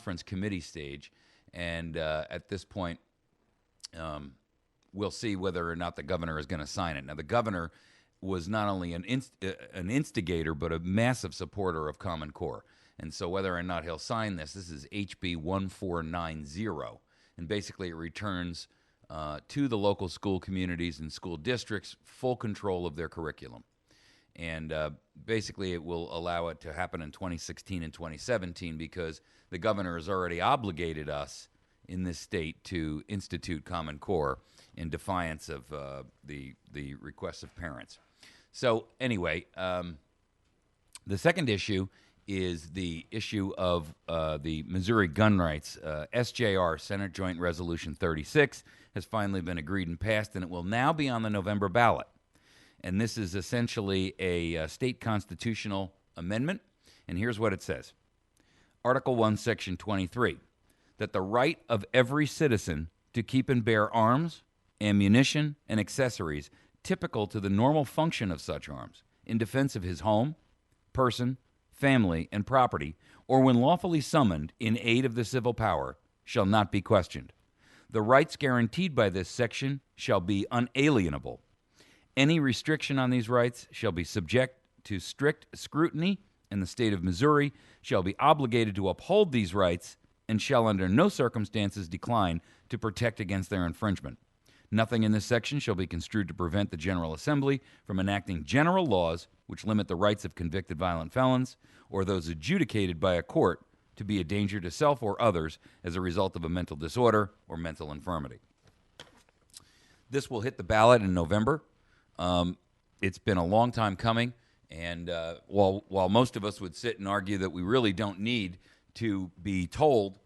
conference committee stage, and at this point, we'll see whether or not the governor is going to sign it. Now, the governor was not only an instigator, but a massive supporter of Common Core. And so whether or not he'll sign this is HB 1490. And basically it returns to the local school communities and school districts full control of their curriculum. And basically it will allow it to happen in 2016 and 2017 because the governor has already obligated us in this state to institute Common Core in defiance of the requests of parents. So anyway, the second issue is the issue of the Missouri gun rights. SJR, Senate Joint Resolution 36, has finally been agreed and passed, and it will now be on the November ballot. And this is essentially a state constitutional amendment, and here's what it says. Article 1, Section 23, that the right of every citizen to keep and bear arms, ammunition, and accessories typical to the normal function of such arms in defense of his home, person, family, and property, or when lawfully summoned in aid of the civil power, shall not be questioned. The rights guaranteed by this section shall be unalienable. Any restriction on these rights shall be subject to strict scrutiny, and the state of Missouri shall be obligated to uphold these rights and shall under no circumstances decline to protect against their infringement. Nothing in this section shall be construed to prevent the General Assembly from enacting general laws which limit the rights of convicted violent felons or those adjudicated by a court to be a danger to self or others as a result of a mental disorder or mental infirmity. This will hit the ballot in November. It's been a long time coming, and while most of us would sit and argue that we really don't need to be told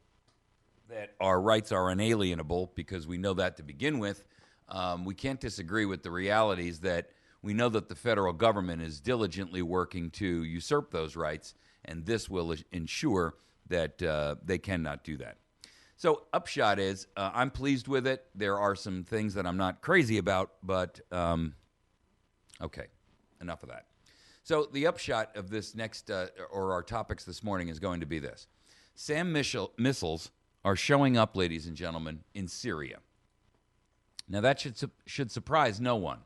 that our rights are unalienable because we know that to begin with, we can't disagree with the realities that we know that the federal government is diligently working to usurp those rights, and this will ensure that they cannot do that. So upshot is, I'm pleased with it. There are some things that I'm not crazy about, but okay, enough of that. So the upshot of this next, or our topics this morning is going to be this. SAM missiles are showing up, ladies and gentlemen, in Syria. Now that should surprise no one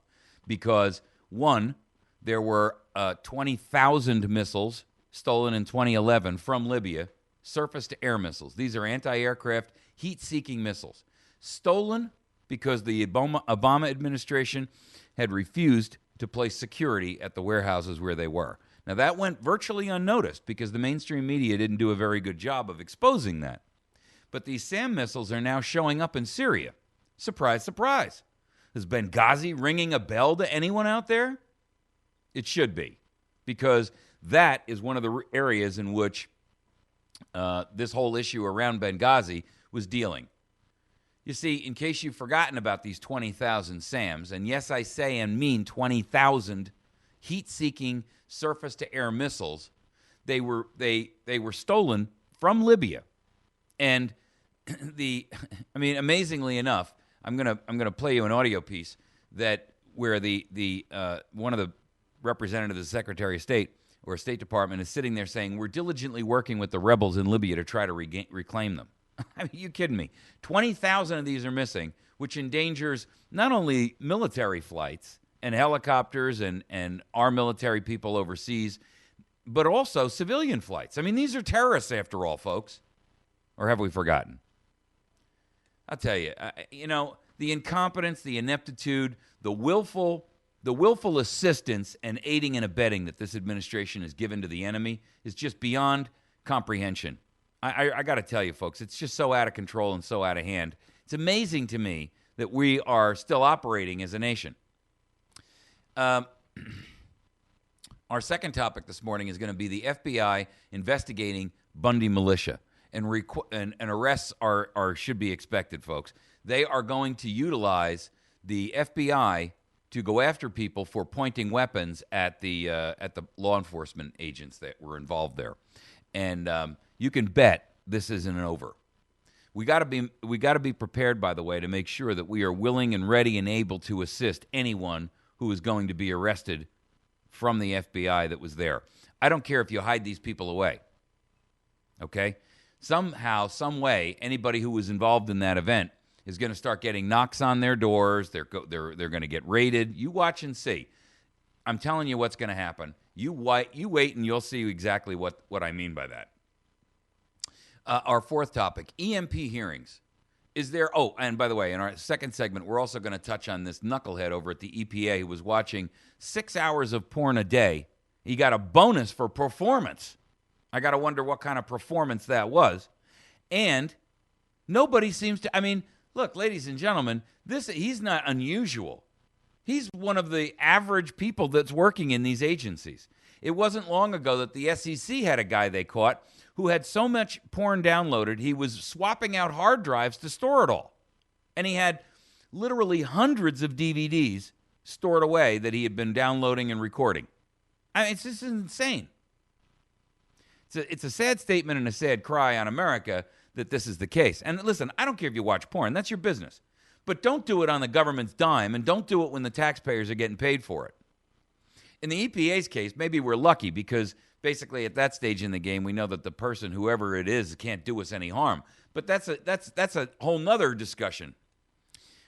because, one, there were 20,000 missiles stolen in 2011 from Libya, surface-to-air missiles. These are anti-aircraft, heat-seeking missiles. Stolen because the Obama administration had refused to place security at the warehouses where they were. Now, that went virtually unnoticed because the mainstream media didn't do a very good job of exposing that. But these SAM missiles are now showing up in Syria. Surprise, surprise. Is Benghazi ringing a bell to anyone out there? It should be, because that is one of the areas in which this whole issue around Benghazi was dealing. You see, in case you've forgotten about these 20,000 SAMs, and yes, I say and mean 20,000 heat-seeking surface-to-air missiles, they were stolen from Libya. And amazingly enough, I'm gonna play you an audio piece where the one of the representatives of the Secretary of State or State Department is sitting there saying, we're diligently working with the rebels in Libya to try to reclaim them. I mean, you kidding me? 20,000 of these are missing, which endangers not only military flights and helicopters and our military people overseas, but also civilian flights. I mean, these are terrorists after all, folks. Or have we forgotten? I'll tell you, the incompetence, the ineptitude, the willful assistance and aiding and abetting that this administration has given to the enemy is just beyond comprehension. I got to tell you, folks, it's just so out of control and so out of hand. It's amazing to me that we are still operating as a nation. Our second topic this morning is going to be the FBI investigating Bundy militia. And arrests should be expected, folks. They are going to utilize the FBI to go after people for pointing weapons at the law enforcement agents that were involved there. And you can bet this isn't over. We got to be prepared, by the way, to make sure that we are willing and ready and able to assist anyone who is going to be arrested from the FBI that was there. I don't care if you hide these people away. Okay? somehow, some way, anybody who was involved in that event is going to start getting knocks on their doors. They're going to get raided. You watch and see. I'm telling you what's going to happen. You wait, and you'll see exactly what I mean by that. Our fourth topic, EMP hearings. Is there? Oh, and by the way, in our second segment, we're also going to touch on this knucklehead over at the EPA who was watching 6 hours of porn a day. He got a bonus for performance. I got to wonder what kind of performance that was. And nobody seems to, I mean, look, ladies and gentlemen, he's not unusual. He's one of the average people that's working in these agencies. It wasn't long ago that the SEC had a guy they caught who had so much porn downloaded, he was swapping out hard drives to store it all. And he had literally hundreds of DVDs stored away that he had been downloading and recording. I mean, it's just insane. It's a sad statement and a sad cry on America that this is the case. And listen, I don't care if you watch porn. That's your business. But don't do it on the government's dime, and don't do it when the taxpayers are getting paid for it. In the EPA's case, maybe we're lucky because basically at that stage in the game, we know that the person, whoever it is, can't do us any harm. But that's a whole nother discussion.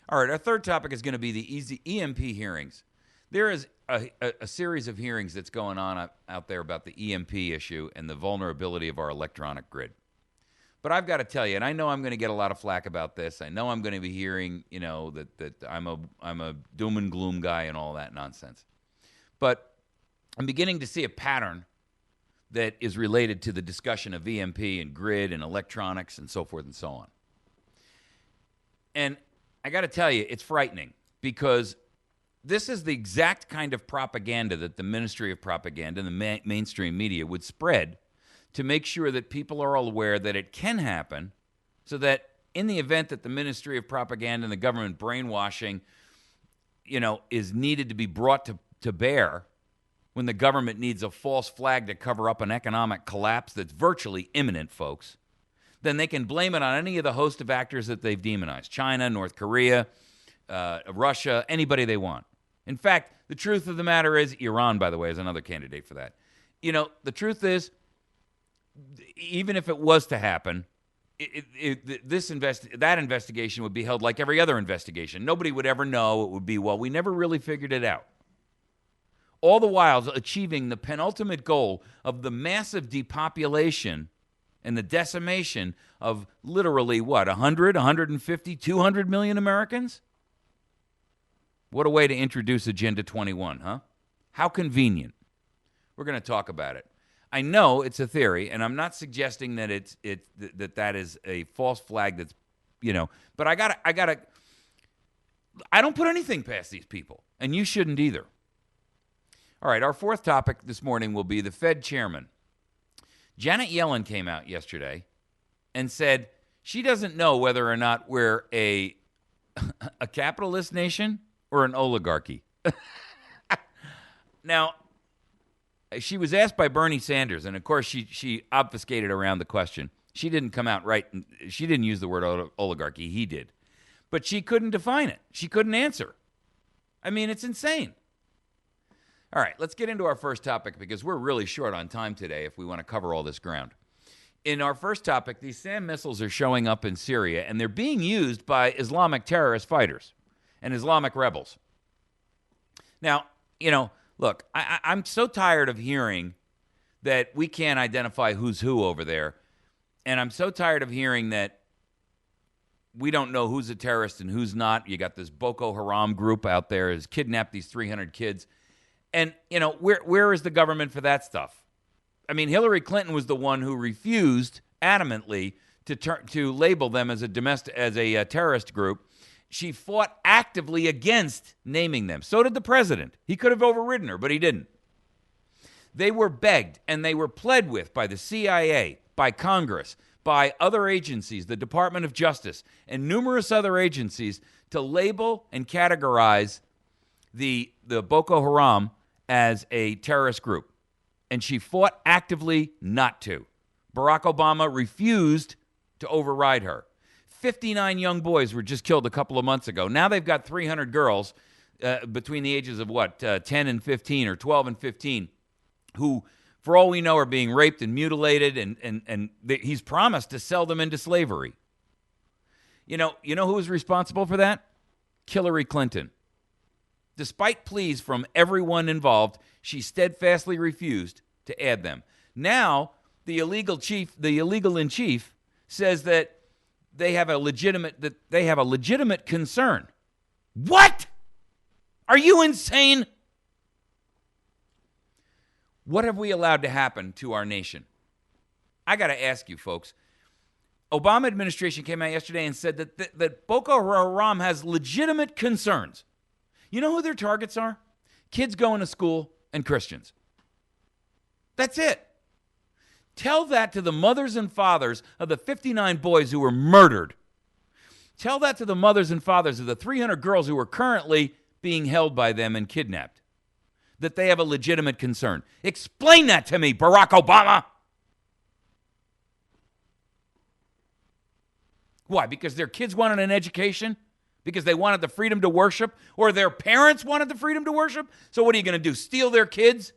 All right, our third topic is going to be the EMP hearings. There is a series of hearings that's going on out there about the EMP issue and the vulnerability of our electronic grid. But I've got to tell you, and I know I'm going to get a lot of flack about this. I know I'm going to be hearing, that I'm a doom and gloom guy and all that nonsense. But I'm beginning to see a pattern that is related to the discussion of EMP and grid and electronics and so forth and so on. And I got to tell you, it's frightening because this is the exact kind of propaganda that the Ministry of Propaganda and the mainstream media would spread to make sure that people are all aware that it can happen, so that in the event that the Ministry of Propaganda and the government brainwashing, is needed to be brought to bear, when the government needs a false flag to cover up an economic collapse that's virtually imminent, folks, then they can blame it on any of the host of actors that they've demonized. China, North Korea, Russia, anybody they want. In fact, the truth of the matter is, Iran, by the way, is another candidate for that. The truth is, even if it was to happen, that investigation would be held like every other investigation. Nobody would ever know. It would be, well, we never really figured it out. All the while achieving the penultimate goal of the massive depopulation and the decimation of literally, 100, 150, 200 million Americans? What a way to introduce Agenda 21, huh? How convenient. We're going to talk about it. I know it's a theory, and I'm not suggesting that that is a false flag that's, but I don't put anything past these people, and you shouldn't either. All right, our fourth topic this morning will be the Fed chairman. Janet Yellen came out yesterday and said she doesn't know whether or not we're a capitalist nation or an oligarchy. Now, she was asked by Bernie Sanders, and of course she obfuscated around the question. She didn't come out right. She didn't use the word oligarchy. He did. But she couldn't define it. She couldn't answer. I mean, it's insane. All right, let's get into our first topic because we're really short on time today if we want to cover all this ground. In our first topic, these SAM missiles are showing up in Syria, and they're being used by Islamic terrorist fighters and Islamic rebels. Now, look, I'm so tired of hearing that we can't identify who's who over there, and I'm so tired of hearing that we don't know who's a terrorist and who's not. You got this Boko Haram group out there has kidnapped these 300 kids. And, where is the government for that stuff? I mean, Hillary Clinton was the one who refused adamantly to label them as a terrorist group. She fought actively against naming them. So did the president. He could have overridden her, but he didn't. They were begged and they were pled with by the CIA, by Congress, by other agencies, the Department of Justice, and numerous other agencies to label and categorize the Boko Haram as a terrorist group. And she fought actively not to. Barack Obama refused to override her. 59 young boys were just killed a couple of months ago. Now they've got 300 girls between the ages of 10 and 15 or 12 and 15 who for all we know, are being raped and mutilated, and he's promised to sell them into slavery. You know who was responsible for that? Hillary Clinton. Despite pleas from everyone involved, she steadfastly refused to add them. Now, the illegal in chief says that they have a legitimate concern. What? Are you insane? What have we allowed to happen to our nation? I got to ask you, folks. Obama administration came out yesterday and said that Boko Haram has legitimate concerns. You know who their targets are? Kids going to school and Christians. That's it. Tell that to the mothers and fathers of the 59 boys who were murdered. Tell that to the mothers and fathers of the 300 girls who are currently being held by them and kidnapped, that they have a legitimate concern. Explain that to me, Barack Obama. Why? Because their kids wanted an education? Because they wanted the freedom to worship? Or their parents wanted the freedom to worship? So what are you going to do, steal their kids?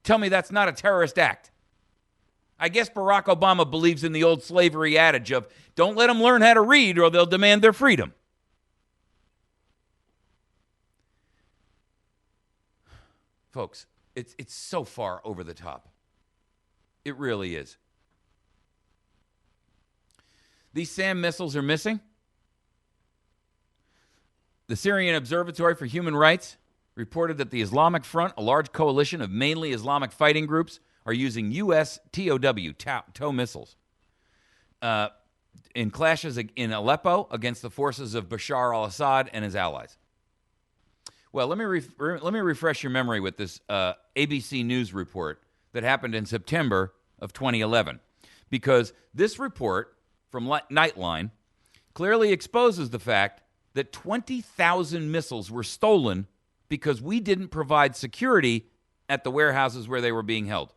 Tell me that's not a terrorist act. I guess Barack Obama believes in the old slavery adage of, don't let them learn how to read or they'll demand their freedom. Folks, it's so far over the top. It really is. These SAM missiles are missing. The Syrian Observatory for Human Rights reported that the Islamic Front, a large coalition of mainly Islamic fighting groups, are using U.S. TOW missiles in clashes in Aleppo against the forces of Bashar al-Assad and his allies. Well, let me refresh your memory with this ABC News report that happened in September of 2011, because this report from Nightline clearly exposes the fact that 20,000 missiles were stolen because we didn't provide security at the warehouses where they were being held.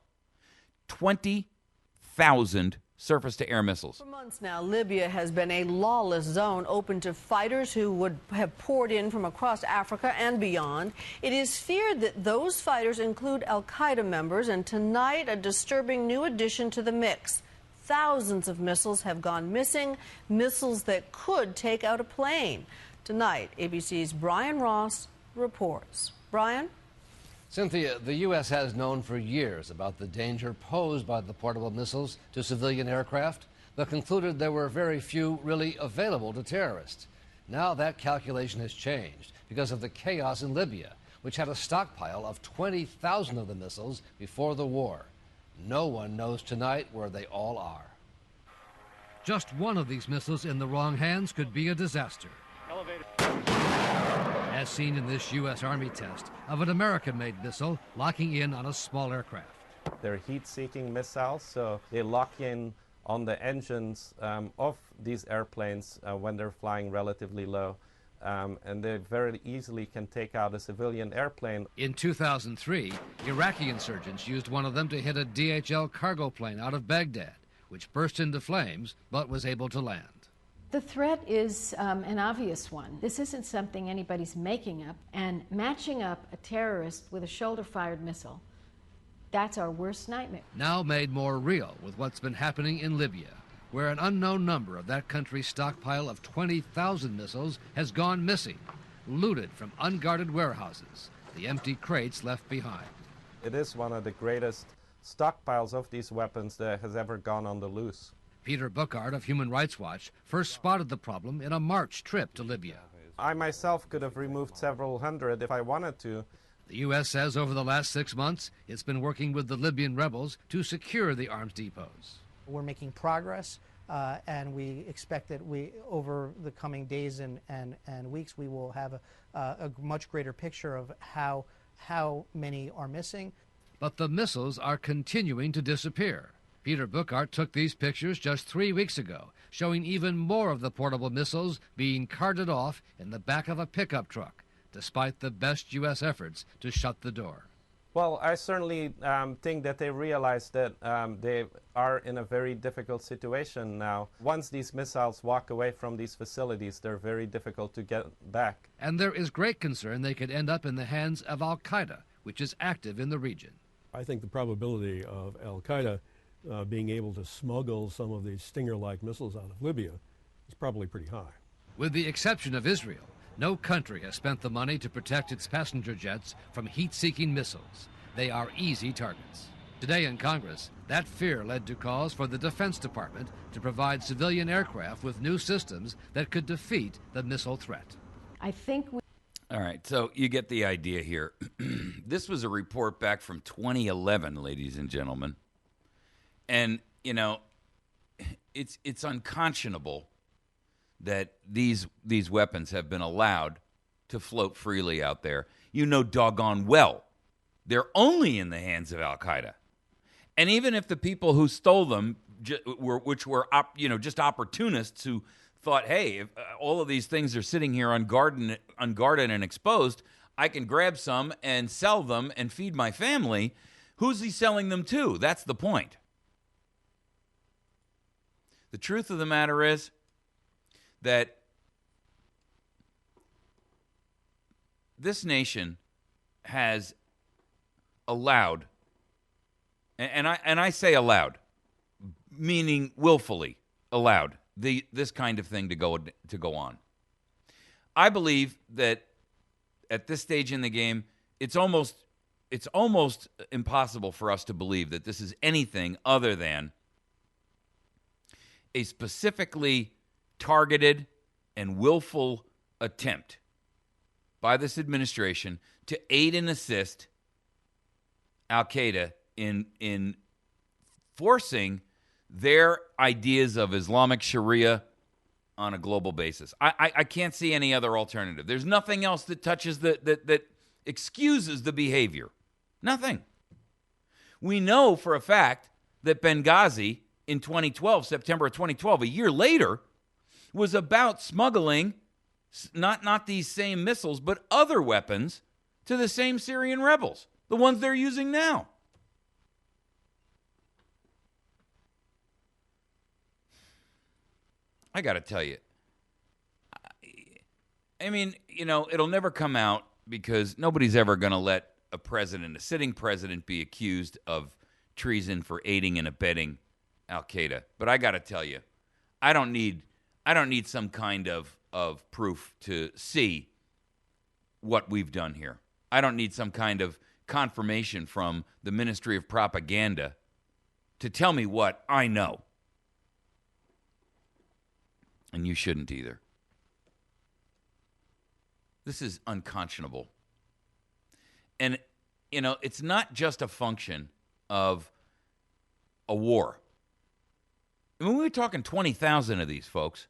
20,000 surface-to-air missiles. For months now, Libya has been a lawless zone open to fighters who would have poured in from across Africa and beyond. It is feared that those fighters include al-Qaeda members, and tonight a disturbing new addition to the mix. Thousands of missiles have gone missing, missiles that could take out a plane. Tonight, ABC's Brian Ross reports. Brian? Cynthia, the U.S. has known for years about the danger posed by the portable missiles to civilian aircraft, but concluded there were very few really available to terrorists. Now that calculation has changed because of the chaos in Libya, which had a stockpile of 20,000 of the missiles before the war. No one knows tonight where they all are. Just one of these missiles in the wrong hands could be a disaster. Elevator. As seen in this U.S. Army test of an American-made missile locking in on a small aircraft. They're heat-seeking missiles, so they lock in on the engines of these airplanes when they're flying relatively low. And they very easily can take out a civilian airplane. In 2003, Iraqi insurgents used one of them to hit a DHL cargo plane out of Baghdad, which burst into flames but was able to land. The threat is an obvious one. This isn't something anybody's making up, and matching up a terrorist with a shoulder-fired missile, that's our worst nightmare. Now made more real with what's been happening in Libya, where an unknown number of that country's stockpile of 20,000 missiles has gone missing, looted from unguarded warehouses, the empty crates left behind. It is one of the greatest stockpiles of these weapons that has ever gone on the loose. Peter Bookart of Human Rights Watch first spotted the problem in a March trip to Libya. I myself could have removed several hundred if I wanted to. The U.S. says over the last 6 months, it's been working with the Libyan rebels to secure the arms depots. We're making progress, and we expect that over the coming days and weeks, we will have a much greater picture of how many are missing. But the missiles are continuing to disappear. Peter Bookart took these pictures just 3 weeks ago, showing even more of the portable missiles being carted off in the back of a pickup truck, despite the best U.S. efforts to shut the door. Well, I certainly think that they realize that they are in a very difficult situation now. Once these missiles walk away from these facilities, they're very difficult to get back. And there is great concern they could end up in the hands of al-Qaeda, which is active in the region. I think the probability of al-Qaeda being able to smuggle some of these Stinger-like missiles out of Libya is probably pretty high. With the exception of Israel, no country has spent the money to protect its passenger jets from heat-seeking missiles. They are easy targets. Today in Congress, that fear led to calls for the Defense Department to provide civilian aircraft with new systems that could defeat the missile threat. I think we All right, so you get the idea here. This was a report back from 2011, ladies and gentlemen. And, you know, it's unconscionable that these weapons have been allowed to float freely out there. You know doggone well they're only in the hands of al-Qaeda. And even if the people who stole them were just opportunists who thought, hey, if all of these things are sitting here unguarded and exposed, I can grab some and sell them and feed my family. Who's he selling them to? That's the point. The truth of the matter is that this nation has allowed, and I say allowed, meaning willfully allowed, this kind of thing to go on. I believe that at this stage in the game, it's almost impossible for us to believe that this is anything other than a specifically targeted and willful attempt by this administration to aid and assist al-Qaeda in forcing their ideas of Islamic Sharia on a global basis. I can't see any other alternative. There's nothing else that touches that excuses the behavior. Nothing. We know for a fact that Benghazi in 2012, September of 2012, a year later, was about smuggling not these same missiles, but other weapons to the same Syrian rebels, the ones they're using now. I got to tell you, I mean, you know, it'll never come out because nobody's ever going to let a sitting president, be accused of treason for aiding and abetting al-Qaeda. But I got to tell you, I don't need some kind of proof to see what we've done here. I don't need some kind of confirmation from the Ministry of Propaganda to tell me what I know. And you shouldn't either. This is unconscionable. And, you know, it's not just a function of a war. I mean, we're talking 20,000 of these folks.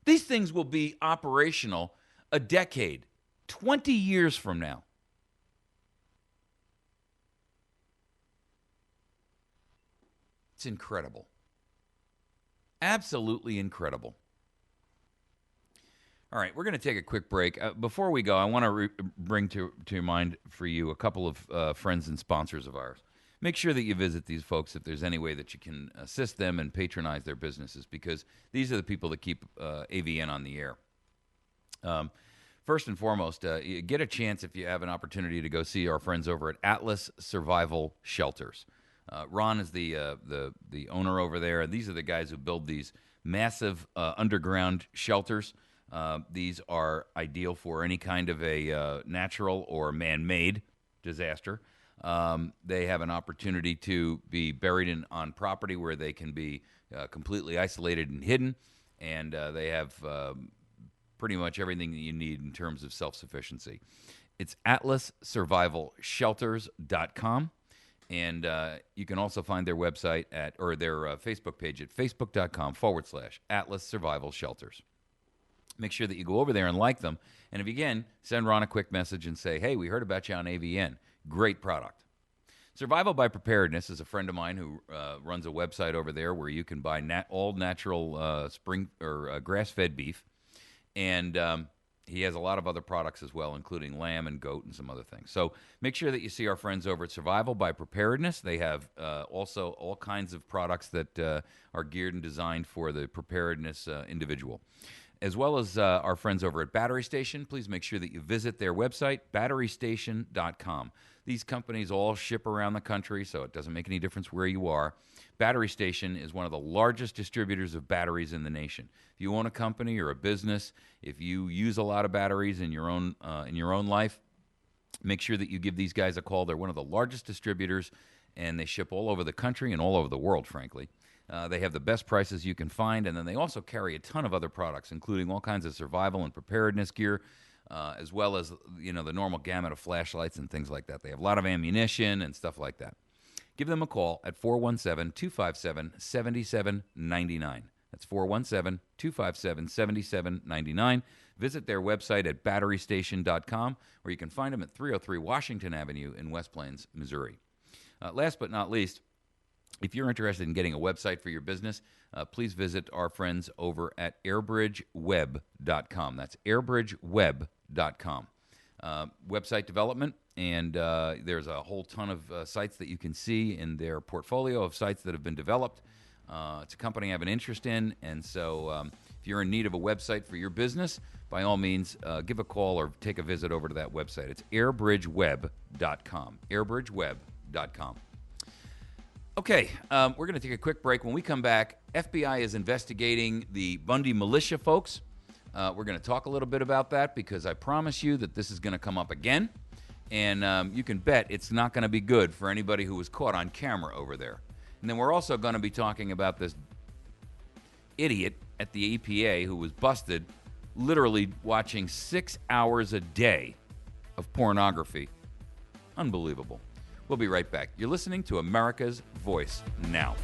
These things will be operational a decade, 20 years from now. It's incredible. Absolutely incredible. All right, we're going to take a quick break. Before we go, I want to bring to your mind for you a couple of friends and sponsors of ours. Make sure that you visit these folks if there's any way that you can assist them and patronize their businesses, because these are the people that keep AVN on the air. First and foremost, you get a chance if you have an opportunity to go see our friends over at Atlas Survival Shelters. Ron is the owner over there, and these are the guys who build these massive underground shelters. These are ideal for any kind of a natural or man-made disaster. They have an opportunity to be buried on property where they can be completely isolated and hidden, and they have pretty much everything that you need in terms of self-sufficiency. It's atlassurvivalshelters.com, and you can also find their website or their Facebook page at facebook.com/Atlas Survival Shelters. Make sure that you go over there and like them. And if you can, send Ron a quick message and say, hey, we heard about you on AVN. Great product. Survival by Preparedness is a friend of mine who runs a website over there where you can buy all natural spring or grass-fed beef. And he has a lot of other products as well, including lamb and goat and some other things. So make sure that you see our friends over at Survival by Preparedness. They have also all kinds of products that are geared and designed for the preparedness individual. As well as our friends over at Battery Station. Please make sure that you visit their website, batterystation.com. These companies all ship around the country, so it doesn't make any difference where you are. Battery Station is one of the largest distributors of batteries in the nation. If you own a company or a business, if you use a lot of batteries in your own life, make sure that you give these guys a call. They're one of the largest distributors, and they ship all over the country and all over the world, frankly. They have the best prices you can find, and then they also carry a ton of other products, including all kinds of survival and preparedness gear, as well as the normal gamut of flashlights and things like that. They have a lot of ammunition and stuff like that. Give them a call at 417-257-7799. That's 417-257-7799. Visit their website at batterystation.com, or you can find them at 303 Washington Avenue in West Plains, Missouri. Last but not least, if you're interested in getting a website for your business, please visit our friends over at airbridgeweb.com. That's airbridgeweb.com. Website development, and there's a whole ton of sites that you can see in their portfolio of sites that have been developed. It's a company I have an interest in, and so if you're in need of a website for your business, by all means, give a call or take a visit over to that website. It's airbridgeweb.com. airbridgeweb.com. Okay, we're going to take a quick break. When we come back, FBI is investigating the Bundy militia folks. We're going to talk a little bit about that because I promise you that this is going to come up again. And you can bet it's not going to be good for anybody who was caught on camera over there. And then we're also going to be talking about this idiot at the EPA who was busted literally watching 6 hours a day of pornography. Unbelievable. We'll be right back. You're listening to America's Voice Now.